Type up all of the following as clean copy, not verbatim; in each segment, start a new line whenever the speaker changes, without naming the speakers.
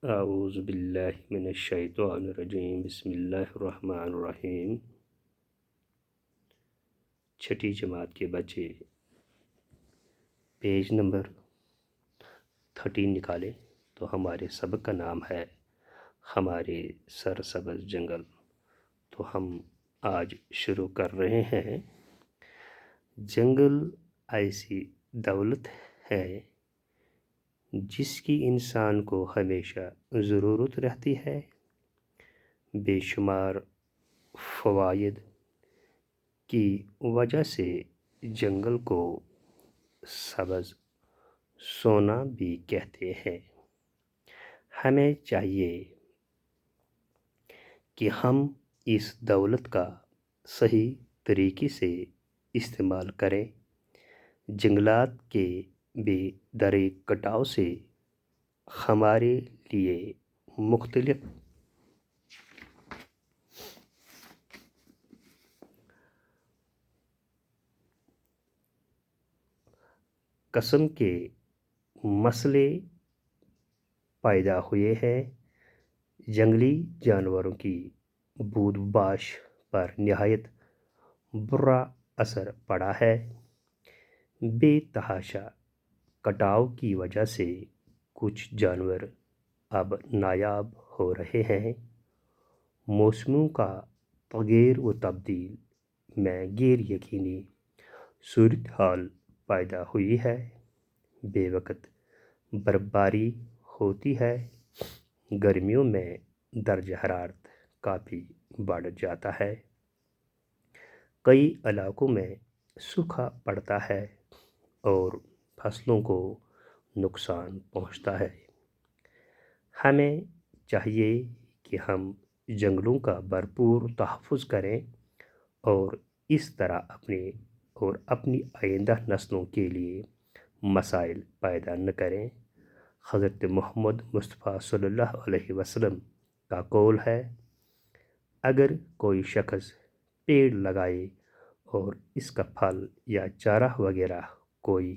اعوذ باللہ من الشیطان الرجیم بسم اللہ الرحمن الرحیم۔ چھٹی جماعت کے بچے پیج نمبر 13 نکالیں تو ہمارے سبق کا نام ہے ہمارے سرسبز جنگل۔ تو ہم آج شروع کر رہے ہیں۔ جنگل ایسی دولت ہے جس کی انسان کو ہمیشہ ضرورت رہتی ہے۔ بے شمار فوائد کی وجہ سے جنگل کو سبز سونا بھی کہتے ہیں۔ ہمیں چاہیے کہ ہم اس دولت کا صحیح طریقے سے استعمال کریں۔ جنگلات کے بے دریغ کٹاؤ سے ہمارے لیے مختلف قسم کے مسئلے پیدا ہوئے ہیں۔ جنگلی جانوروں کی بود و باش پر نہایت برا اثر پڑا ہے۔ بے تحاشا کٹاؤ کی وجہ سے کچھ جانور اب نایاب ہو رہے ہیں۔ موسموں کا تغیر و تبدیل میں غیر یقینی صورتحال پیدا ہوئی ہے۔ بے وقت برفباری ہوتی ہے۔ گرمیوں میں درجہ حرارت کافی بڑھ جاتا ہے۔ کئی علاقوں میں سوکھا پڑتا ہے اور فصلوں کو نقصان پہنچتا ہے۔ ہمیں چاہیے کہ ہم جنگلوں کا بھرپور تحفظ کریں اور اس طرح اپنی آئندہ نسلوں کے لیے مسائل پیدا نہ کریں۔ حضرت محمد مصطفیٰ صلی اللہ علیہ وسلم کا قول ہے، اگر کوئی شخص پیڑ لگائے اور اس کا پھل یا چارہ وغیرہ کوئی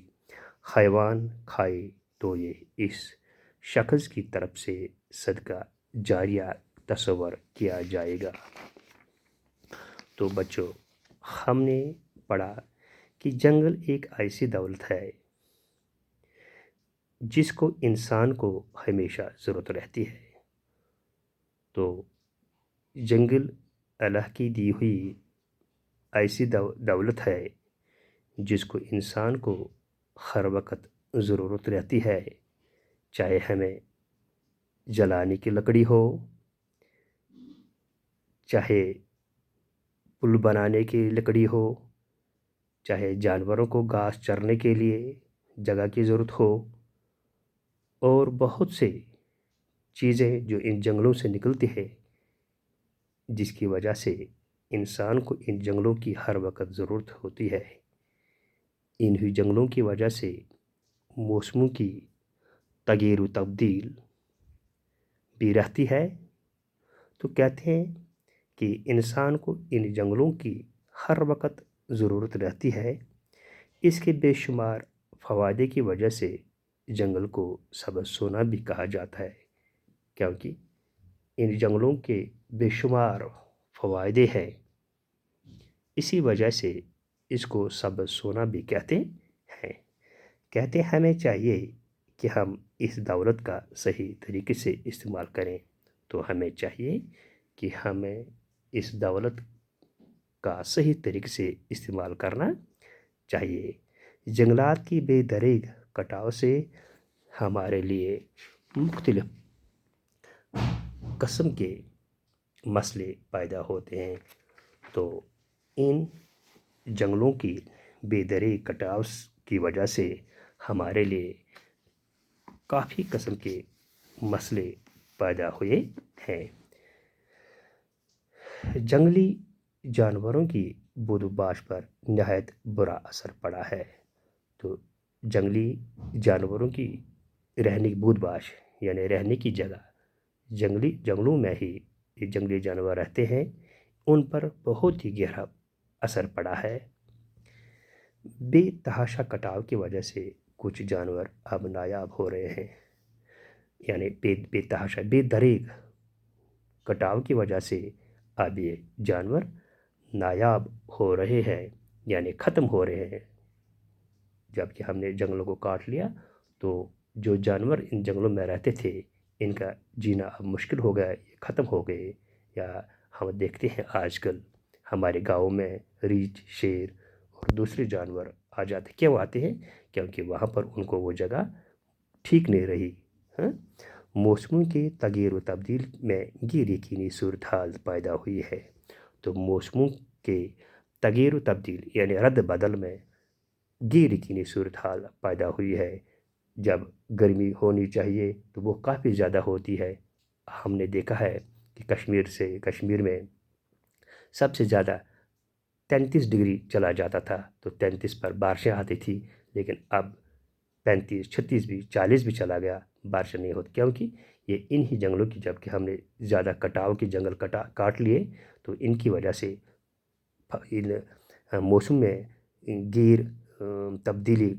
حیوان کھائے تو یہ اس شخص کی طرف سے صدقہ جاریہ تصور کیا جائے گا۔ تو بچوں، ہم نے پڑھا کہ جنگل ایک ایسی دولت ہے جس کو انسان کو ہمیشہ ضرورت رہتی ہے۔ تو جنگل اللہ کی دی ہوئی ایسی دولت ہے جس کو انسان کو ہر وقت ضرورت رہتی ہے، چاہے ہمیں جلانے کی لکڑی ہو، چاہے پل بنانے کی لکڑی ہو، چاہے جانوروں کو گھاس چرنے کے لیے جگہ کی ضرورت ہو، اور بہت سے چیزیں جو ان جنگلوں سے نکلتی ہے جس کی وجہ سے انسان کو ان جنگلوں کی ہر وقت ضرورت ہوتی ہے۔ انہی جنگلوں کی وجہ سے موسموں کی تغیر و تبدیل بھی رہتی ہے۔ تو کہتے ہیں کہ انسان کو ان جنگلوں کی ہر وقت ضرورت رہتی ہے۔ اس کے بے شمار فوائد کی وجہ سے جنگل کو سبز سونا بھی کہا جاتا ہے، کیونکہ ان جنگلوں کے بے شمار فوائد ہیں۔ اسی وجہ سے اس کو سبز سونا بھی کہتے ہیں۔ کہتے ہیں ہمیں چاہیے کہ ہم اس دولت کا صحیح طریقے سے استعمال کریں۔ تو ہمیں چاہیے کہ ہمیں اس دولت کا صحیح طریقے سے استعمال کرنا چاہیے۔ جنگلات کی بے دریغ کٹاؤ سے ہمارے لیے مختلف قسم کے مسئلے پیدا ہوتے ہیں۔ تو ان جنگلوں کی بے دریغ کٹاؤ کی وجہ سے ہمارے لیے کافی قسم کے مسئلے پیدا ہوئے ہیں۔ جنگلی جانوروں کی بود و باش پر نہایت برا اثر پڑا ہے۔ تو جنگلی جانوروں کی رہنے کی بود باش یعنی رہنے کی جگہ، جنگلوں میں ہی یہ جنگلی جانور رہتے ہیں، ان پر بہت ہی گہرا اثر پڑا ہے۔ بے تحاشا کٹاؤ کی وجہ سے کچھ جانور اب نایاب ہو رہے ہیں۔ یعنی بے تحاشا بے دریغ کٹاؤ کی وجہ سے اب یہ جانور نایاب ہو رہے ہیں، یعنی ختم ہو رہے ہیں۔ جب کہ ہم نے جنگلوں کو کاٹ لیا تو جو جانور ان جنگلوں میں رہتے تھے ان کا جینا اب مشکل ہو گیا، یہ ختم ہو گئے۔ یا ہم دیکھتے ہیں آج کل ہمارے گاؤں میں ریچھ، شیر اور دوسرے جانور آ جاتے، کیوں آتے ہیں؟ کیونکہ وہاں پر ان کو وہ جگہ ٹھیک نہیں رہی۔ ہاں، موسموں کے تغیر و تبدیل میں غیر یقینی صورتحال پیدا ہوئی ہے۔ تو موسموں کے تغیر و تبدیل یعنی رد بدل میں غیر یقینی صورتحال پیدا ہوئی ہے۔ جب گرمی ہونی چاہیے تو وہ کافی زیادہ ہوتی ہے۔ ہم نے دیکھا ہے کہ کشمیر میں سب سے زیادہ 33 ڈگری چلا جاتا تھا، تو 33 پر بارشیں آتی تھی، لیکن اب 35، 36 بھی، 40 بھی چلا گیا، بارشیں نہیں ہوتی، کیونکہ یہ انہی جنگلوں کی، جب کہ ہم نے زیادہ کٹاؤ کے جنگل کاٹ لیے تو ان کی وجہ سے موسم میں غیر تبدیلی،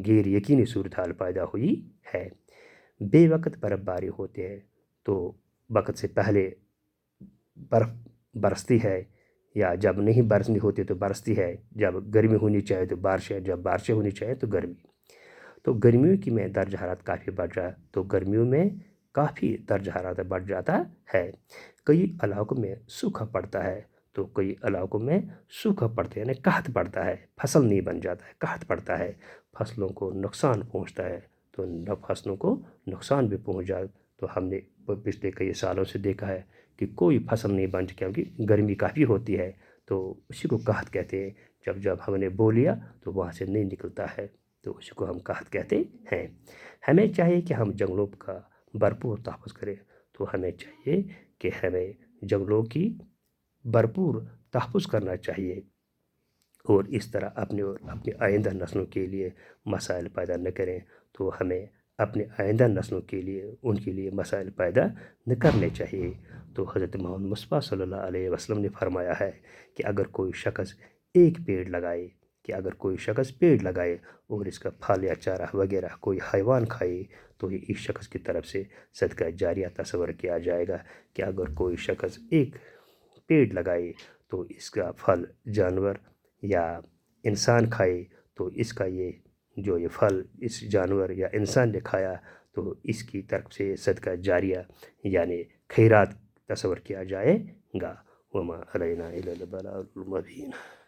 غیر یقینی صورتحال پیدا ہوئی ہے۔ بے وقت برف باری ہوتے ہیں تو وقت سے پہلے برف برستی ہے، یا جب نہیں برسنی ہوتی تو برستی ہے۔ جب گرمی ہونی چاہیے تو بارشیں، جب بارشیں ہونی چاہیے تو گرمی۔ تو گرمیوں کی میں درجہ حرارت کافی بڑھ رہا ہے، تو گرمیوں میں کافی درجہ حرارت بڑھ جاتا ہے۔ کئی علاقوں میں سوکھا پڑتا ہے، تو کئی علاقوں میں سوکھا پڑتا ہے یعنی قحط پڑتا ہے، فصل نہیں بن جاتا ہے، قحط پڑتا ہے، فصلوں کو نقصان پہنچتا ہے۔ تو فصلوں کو نقصان بھی پہنچ جائے تو ہم نے پچھلے کئی سالوں سے دیکھا ہے کہ کوئی فصل نہیں بنتی، کیونکہ گرمی کافی ہوتی ہے، تو اسی کو قحط کہتے ہیں۔ جب ہم نے بو لیا تو وہاں سے نہیں نکلتا ہے، تو اسی کو ہم قحط کہتے ہیں۔ ہمیں چاہیے کہ ہم جنگلوں کا بھرپور تحفظ کریں، تو ہمیں چاہیے کہ ہمیں جنگلوں کی بھرپور تحفظ کرنا چاہیے، اور اس طرح اپنے اور اپنی آئندہ نسلوں کے لیے مسائل پیدا نہ کریں۔ تو ہمیں اپنے آئندہ نسلوں کے لیے ان کے لیے مسائل پیدا نہ کرنے چاہیے۔ تو حضرت محمد مصطفیٰ صلی اللہ علیہ وسلم نے فرمایا ہے کہ اگر کوئی شخص پیڑ لگائے اور اس کا پھل یا چارہ وغیرہ کوئی حیوان کھائے تو یہ اس شخص کی طرف سے صدقہ جاریہ تصور کیا جائے گا۔ کہ اگر کوئی شخص ایک پیڑ لگائے تو اس کا پھل جانور یا انسان کھائے تو اس کا یہ پھل اس جانور یا انسان نے کھایا تو اس کی طرف سے صدقہ جاریہ یعنی خیرات تصور کیا جائے گا۔ وما علینا الا البلاغ المبین۔